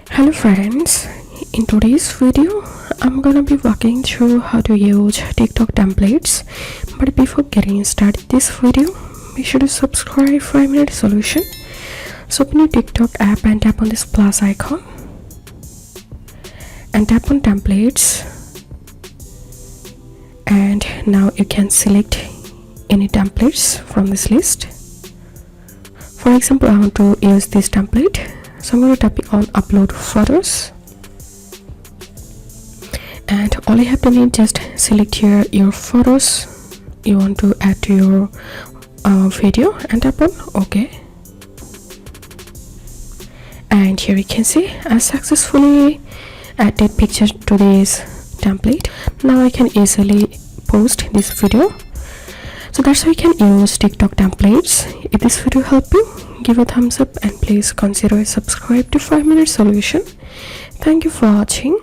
Hello friends, in today's video I'm gonna be walking through how to use TikTok templates. But before getting started this video, make sure to subscribe 5-Minute Solution. So open your TikTok app and tap on this plus icon and tap on templates, and now you can select any templates from this list. For example, I want to use this template, so I'm going to tap on upload photos, and all you have to need, just select here your photos you want to add to your video and tap on OK. And here you can see I successfully added picture to this template. Now I can easily post this video. So that's how you can use TikTok templates. If this video helped you, give a thumbs up and please consider subscribe to 5-Minute Solution. Thank you for watching.